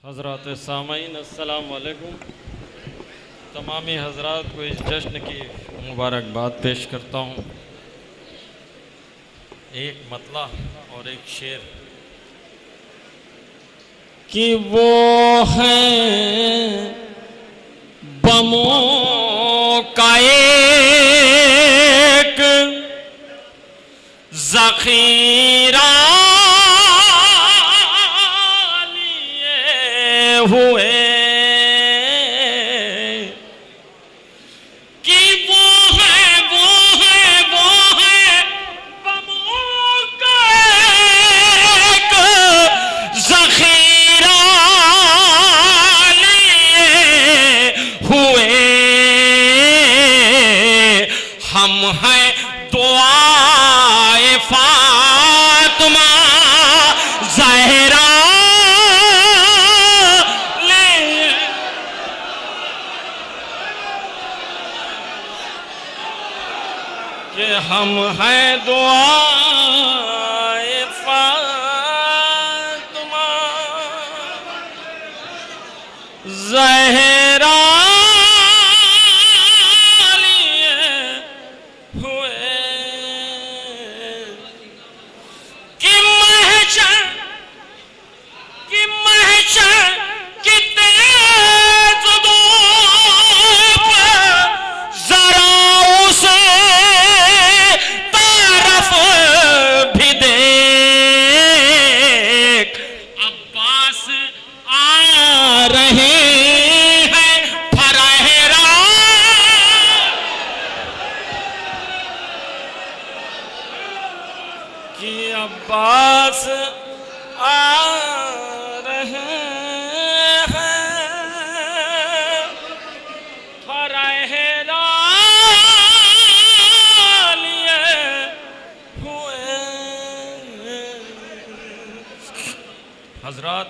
हज़रात सामीन अस्सलाम वालेकुम। तमामी हज़रात को इस जश्न की मुबारकबाद पेश करता हूँ। एक मतला और एक शेर कि वो है बमों का एक ज़ख़ीरा लिए हुए कि वो है बमों का एक ज़ख़ीरा लिए हुए। हम हैं दुआए फातिमा ज़हरा ले, कि हम हैं दुआए फातिमा ज़हरा कि अब्बास आ रहे हैं फरहेरा लिए हुए। हजरात,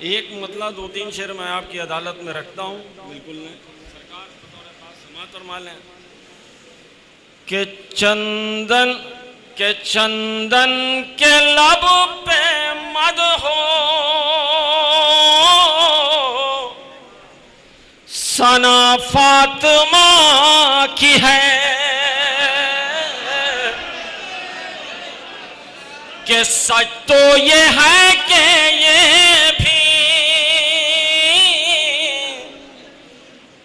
एक मतला दो तीन शेर मैं आपकी अदालत में रखता हूँ, बिल्कुल नहीं सरकार बतौर खास समात फरमा लें कि चंदन के लब पे मद हो सना फातिमा की है कि सच तो ये है कि ये भी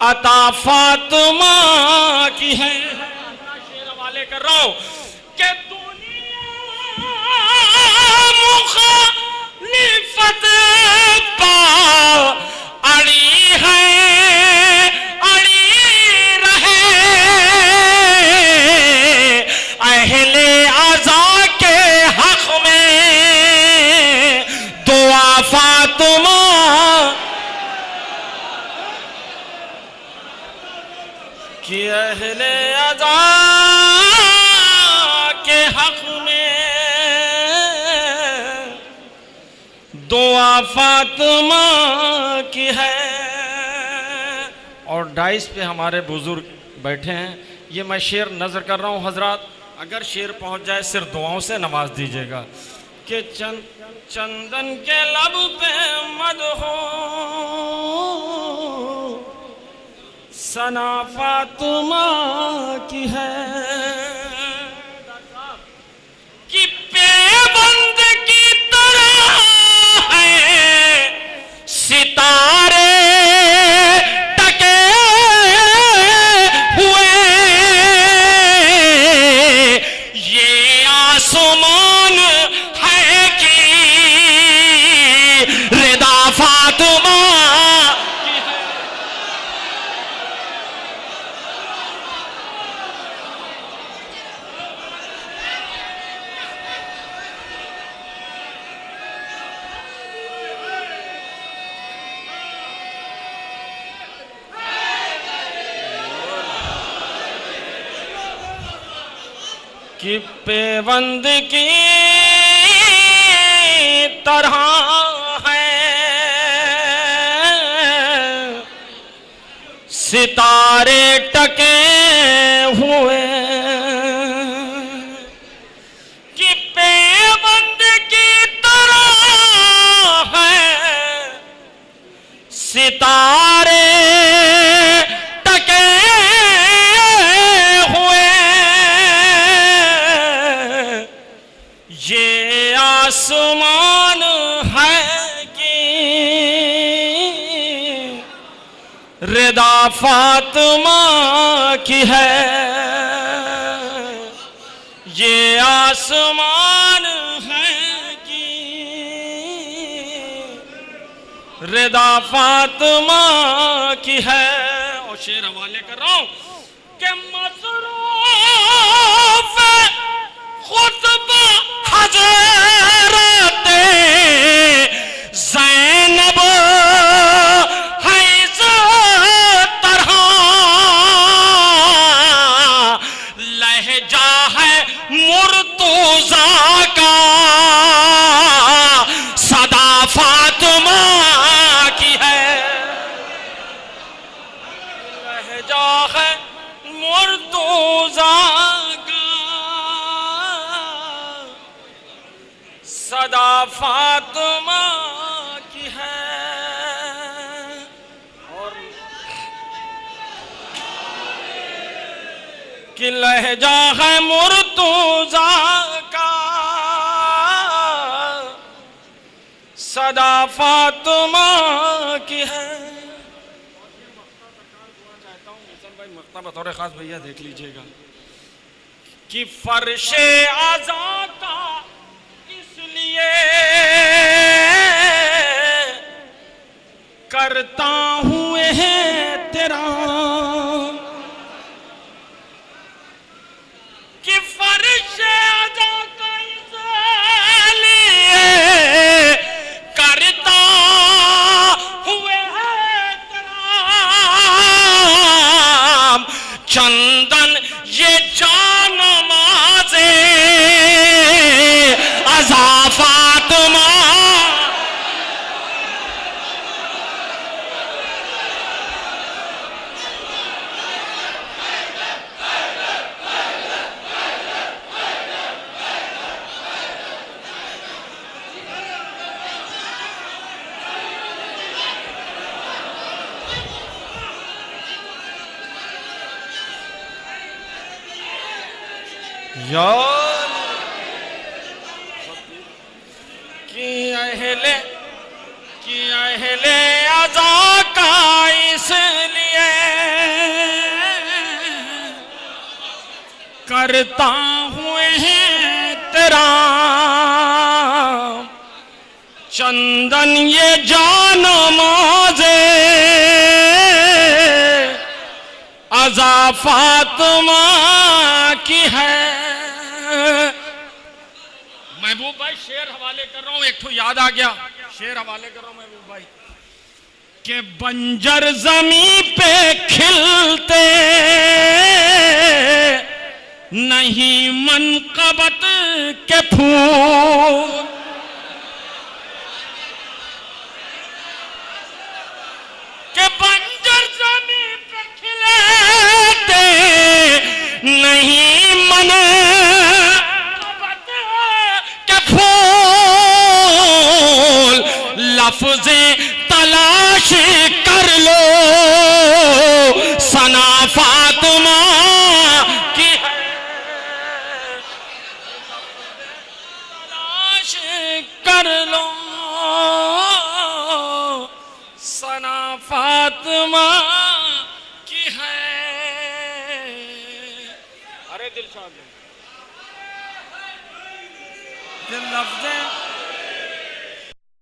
अता फातिमा की है। शेर हवाले कर रहा हूं कि मुखालिफत पा अड़ी है, अड़ी रहे अहले अज़ा के हक में दुआ फातिमा कि अहले अज़ा के हक में दुआ फातिमा की है। और डाइस पे हमारे बुजुर्ग बैठे हैं, ये मैं शेर नजर कर रहा हूँ हजरात, अगर शेर पहुंच जाए सिर्फ दुआओं से नवाज दीजिएगा कि चंदन के लब पे मद हो सना फातिमा की है कि पेबंद की तरह है सितारे टके हुए। ये आसमान है कि रिदा फातिमा की है। कि पेवंद की तरह है सितारे टके हुए कि पेवंद की तरह है सितारे टके हुए, ये आसमान है कि रिदा फातिमा की है। ये आसमान है कि रिदा फातिमा की है। और शेर हवाले कर रहा हूं कि मसरूफ खुतबा हज़रत ज़ैनब है इस तरह, लहजा है मुर्तज़ा का सदा फातिमा की है। लहजा है मुर्तज़ा सदा फातिमा की है। और कि लहजा है मुर्तज़ा का सदा फातिमा की है। भाई मक्ता बतौर खास भैया देख लीजिएगा कि फर्शे आज़ा का इसलिए करता हूँ तेरा, कि फर्शे आज़ा का इसलिए करता हुए तेरा, चंदन ये जान माज़े अज़ा फातिमा। कि अहले अज़ा का इसलिए करता हूँ तेरा, चंदन ये जान माज़े अज़ा फातिमा की है। महबूब भाई शेर हवाले कर रहा हूं, एक तो याद आ गया, शेर हवाले कर रहा हूं महबूब भाई के बंजर जमी पे खिलते नहीं मनकबत के फूल, के बंजर जमी पे खिलते नहीं मन लफ्ज़े तलाश कर लो सना फातिमा की है। तलाश कर लो सना फातिमा की है। अरे दिलशाद लफ्ज़े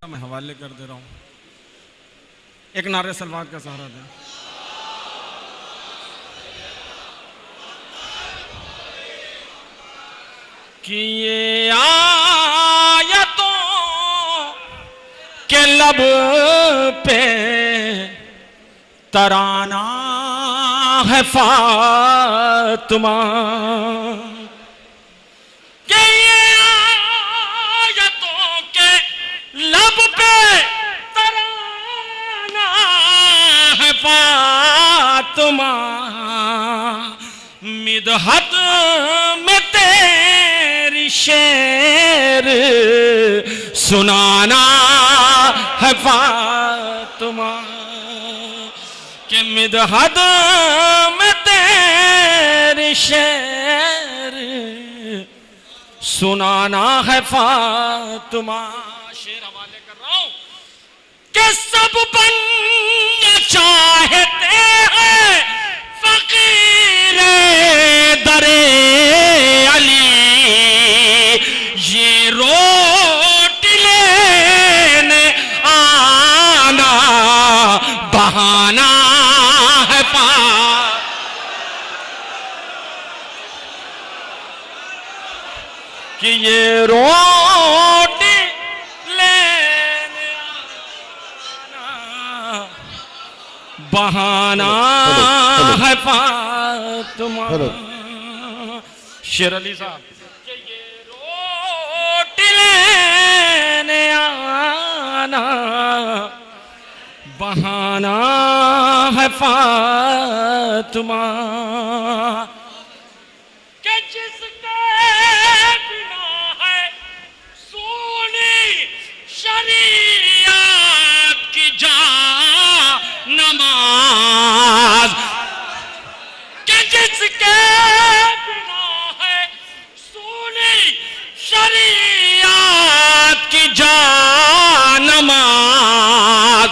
मैं हवाले कर दे रहा हूं, एक नारे सलवात का सहारा दें। कि ये आयतों के लब पे तराना है फातिमा, लब पे तराना है फातिमा, मिदहत में तेरी शेर सुनाना है फातिमा। कि मिदहद में तेरे शेर सुनाना है फातिमा। शेर हवाले कर रहा हूं कि सब बनना चाहते हैं फकीर दरे अली, ये रोटी लेने आना बहाना है कि ये रोटी लेने आना बहाना है फातिमा। शेर अली साहब कि ये रोटी लेने आना बहाना है फातिमा। कि जिसके बिना है सोनी शरीयत की जा नमाज, कि जिसके बिना है सोनी शरीयत की जा नमाज,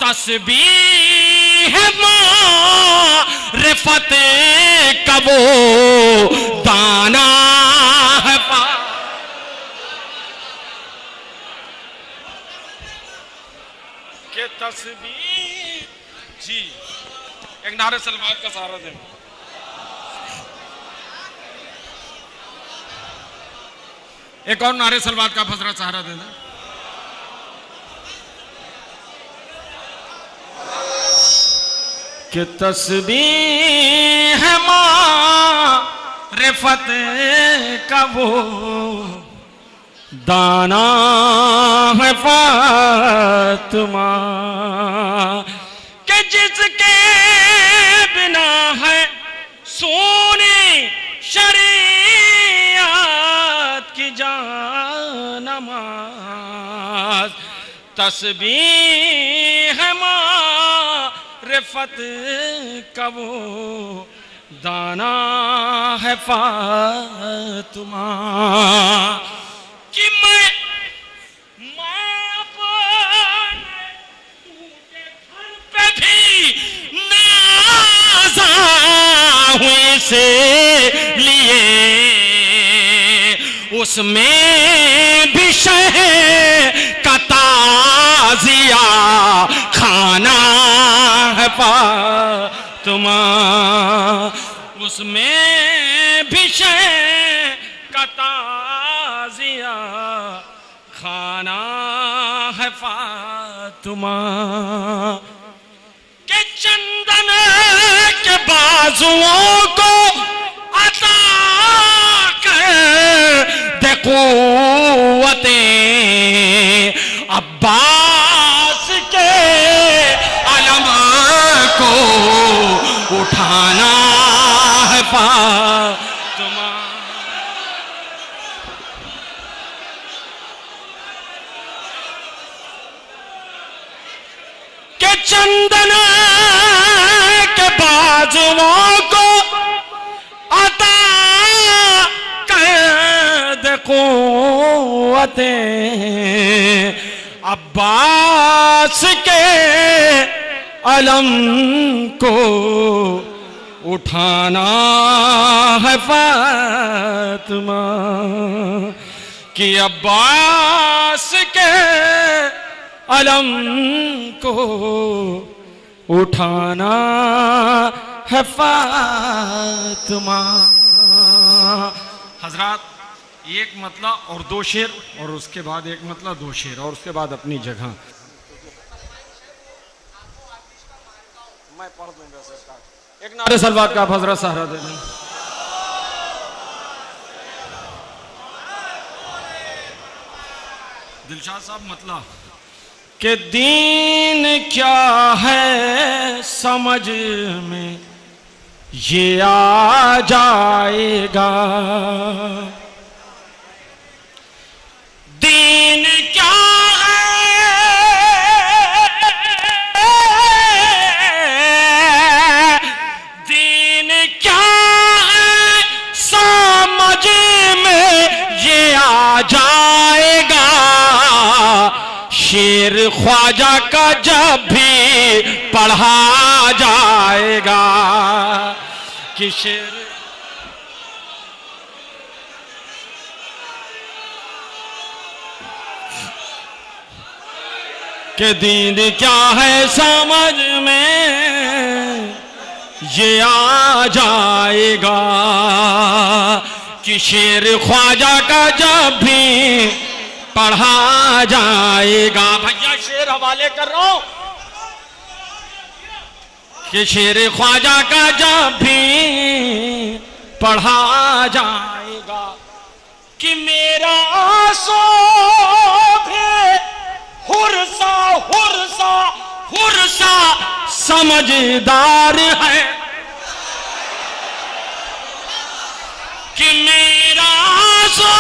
तस्बीह मारिफत का वो दाना है के तस्बीह। जी एक नारे सलवात का सहारा दें। एक और नारे सलवात का फजरा सहारा दे दें। कि तस्बीह मारिफत का वो दाना है फातिमा, कि जिसके बिना है सोनी शरीयत की जान नमाज, तस्बीह मारिफत का वो दाना है फातिमा। कि मैं अपने तुझे घर पे भी नाज़ा हुए से लिए, उसमें भी शह का ताज़िया खाना है फातिमा, उसमें भी शह का ताज़िया खाना है फातिमा। के चंदन के बाजुओं को अता कर दे क़ुव्वते, अब्बास के अलम को उठाना है फातिमा। के चंदन के बाजुओं को अता कर दे क़ुव्वते, अब्बास के अलम को उठाना है फातिमा। कि अब्बास के अलम को उठाना है फातिमा। हजरात एक मतला और दो शेर, और उसके बाद एक मतला दो शेर, और उसके बाद अपनी जगह मैं पढ़ दूंगा। एक नारे सलवात का फजरा सहारा दे दें। दिलशाद साहब मतला कि दीन क्या है समझ में ये आ जाएगा, दीन क्या है ख्वाजा का जब भी पढ़ा जाएगा कि शेर के दीन क्या है समझ में ये आ जाएगा कि शेर ख्वाजा का जब भी पढ़ा जाएगा। भैया शेर हवाले कर रहा हूं कि शेर ख्वाजा का जब भी पढ़ा जाएगा कि मेरा आंसू भी हुरसा हुरसा हुरसा समझदार है कि मेरा आंसू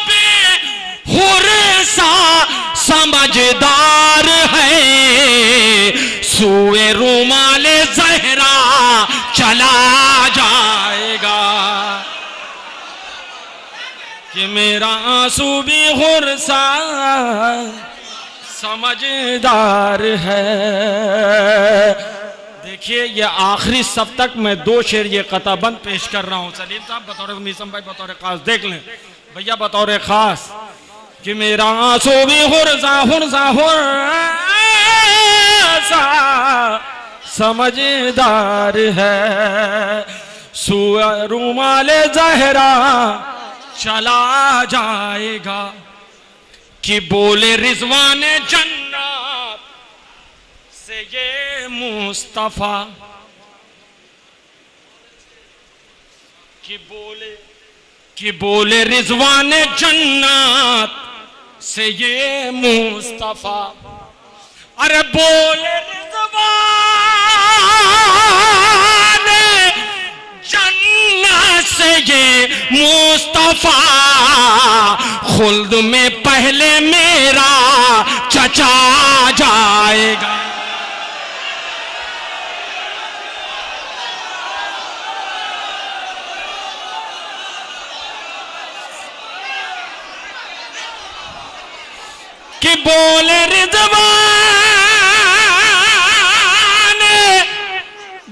भी हुरसा समझदार है। सूए रुमाले ज़हरा चला जाएगा कि मेरा आंसू भी हुरसा समझदार है। देखिए ये आखिरी सब तक मैं दो शेर ये कताबंद पेश कर रहा हूँ। सलीम साहब बतौर मीसम भाई बतौर खास देख लें भैया बतौर खास कि मेरा आंसू भी हुरसा हुरसा हुरसा समझदार है। सूआ रुमाले ज़हरा चला जाएगा कि बोले रिजवान जन्नत से ये मुस्तफा कि बोले रिजवान जन्नत से ये मुस्तफा। अरे बोले रिजवान जन्नत से ये मुस्तफा खुल्द में पहले मेरा चचा जाएगा। कि बोले रिजवान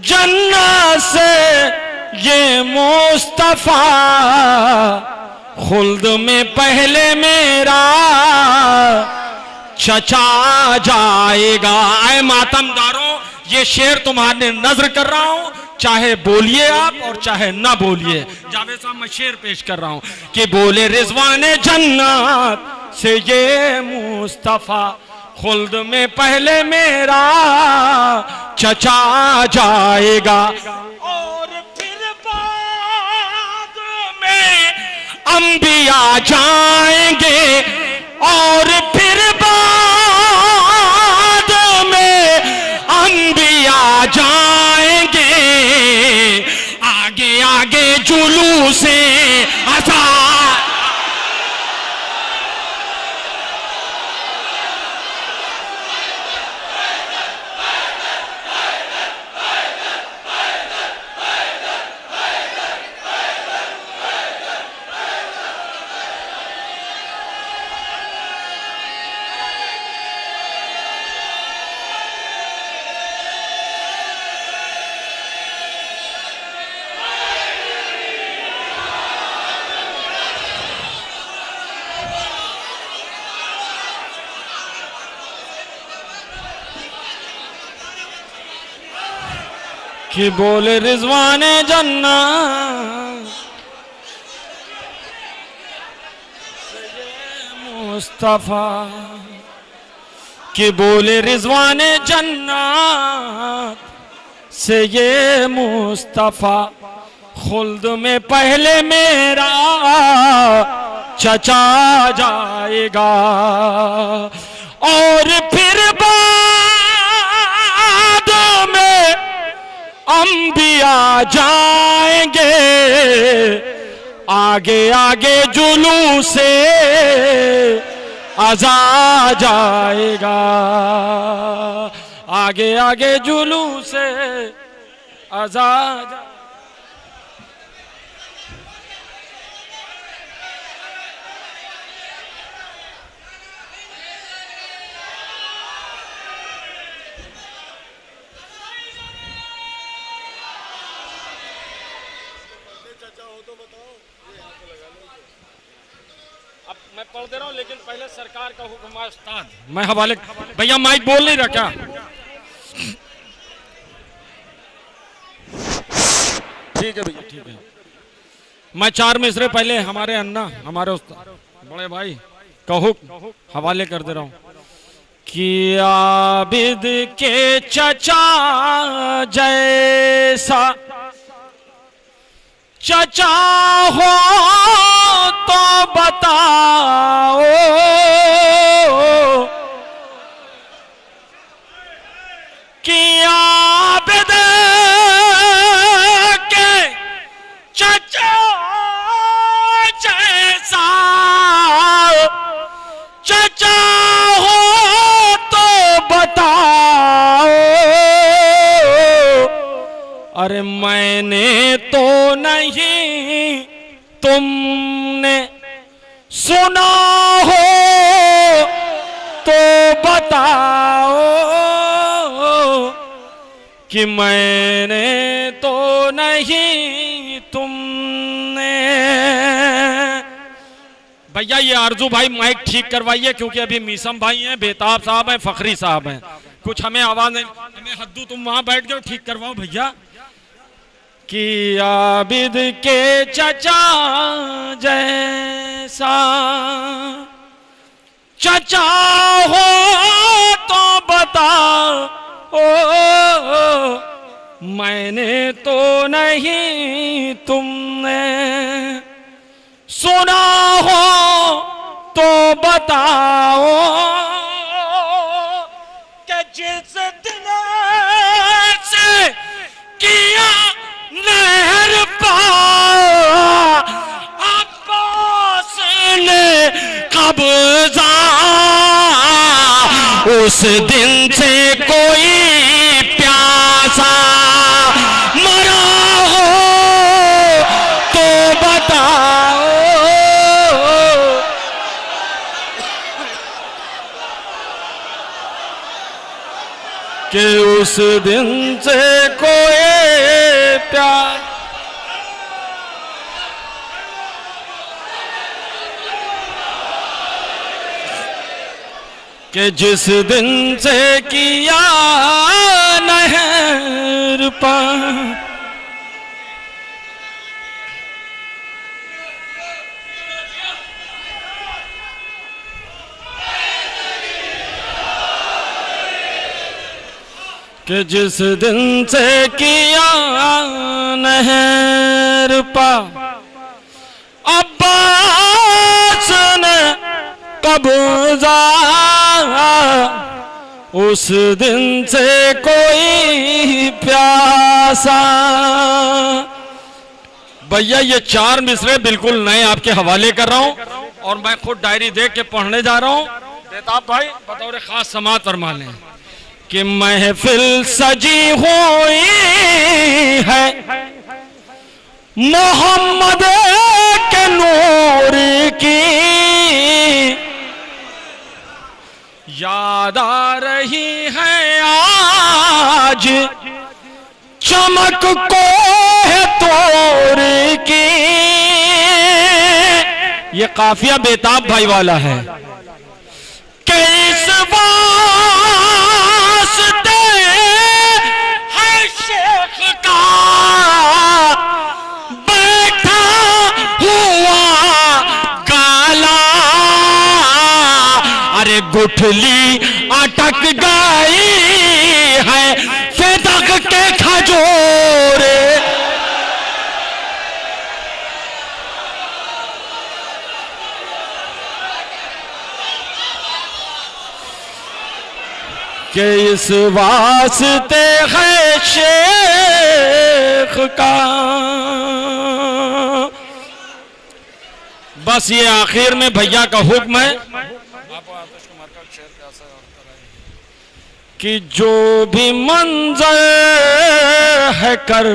जन्नत से ये मुस्तफा खुल्द में पहले मेरा चचा जाएगा। आए मातमदारों ये शेर तुम्हारे नजर कर रहा हूं, चाहे बोलिए आप और चाहे ना बोलिए। जावेद साहब मैं शेर पेश कर रहा हूं कि बोले रिजवान जन्नत से ये मुस्तफा खुल्द में पहले मेरा चचा जाएगा। और फिर बाद में अंबिया जाएंगे और फिर बाद में अंबिया जाएंगे। आगे आगे जुलूसे आज़ाद कि बोले रिजवान जन्नत मुस्तफा कि बोले रिजवान जन्नत से ये मुस्तफा खुल्द में पहले मेरा चचा जाएगा। और फिर बाद में अंबिया जाएंगे। आगे आगे जुलूसे आज़ा जाएगा। आगे आगे जुलूसे आज़ा अब मैं पढ़ दे रहा हूँ, लेकिन पहले सरकार का हुक्म है उस्ताद। मैं हवाले, भैया माइक बोल नहीं रहा क्या? ठीक है भैया, ठीक है। मैं 4 मिसरे पहले हमारे अन्ना, हमारे उस्ताद बड़े भाई का हुक्म हवाले कर दे रहा हूँ कि आबिद के चचा जैसा चचा हो तो बताओ, कि आबिद के चचा जैसा चचा हो तो बताओ। अरे मैंने तो नहीं, तुमने सुना हो तो बताओ, कि मैंने तो नहीं, तुमने। भैया ये आरजू भाई माइक ठीक करवाइए, क्योंकि अभी मीसम भाई हैं, बेताब साहब हैं, फखरी साहब हैं, कुछ हमें आवाज नहीं। हमें हद्दू तुम वहां बैठ जाओ, ठीक करवाओ भैया। कि आबिद के चचा जैसा चचा हो तो बताओ, मैंने तो नहीं, तुमने सुना हो तो बताओ, कि जिस दिन से किया नहर पार अब्बास ने कब्जा, उस दिन से कोई प्यासा मरा हो तो बताओ, कि उस दिन से कोई प्यार। कि जिस दिन से किया नहर पार, कि जिस दिन से किया नहर पार अब्बास ने कब्जा, उस दिन से कोई प्यासा। भैया ये 4 मिसरे बिल्कुल नए आपके हवाले कर रहा हूं, और मैं खुद डायरी देख के पढ़ने जा रहा हूं। बेताब भाई बतौर खास समात फरमा लें कि महफिल सजी हुई है मोहम्मद के नूर की, याद आ रही है आज चमक को है तोर की। ये काफिया बेताब भाई वाला है। किस वास्ते है शेख का बैठा हुआ काला, अरे गुठली अटक गई है फेदक के खजूरे। कि इस वास्ते है शेख का। बस ये आखिर में भैया का हुक्म है कि जो भी मंजर है कर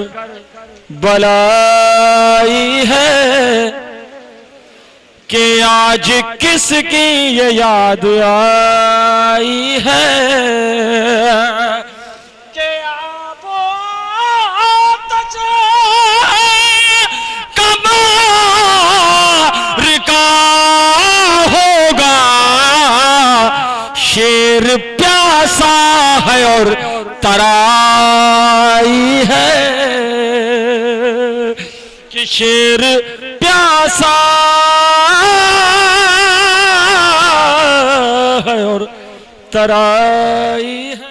बलाई है, कि आज किसकी ये याद आई है, कि आप कमार का शेर प्यासा है और तराई है।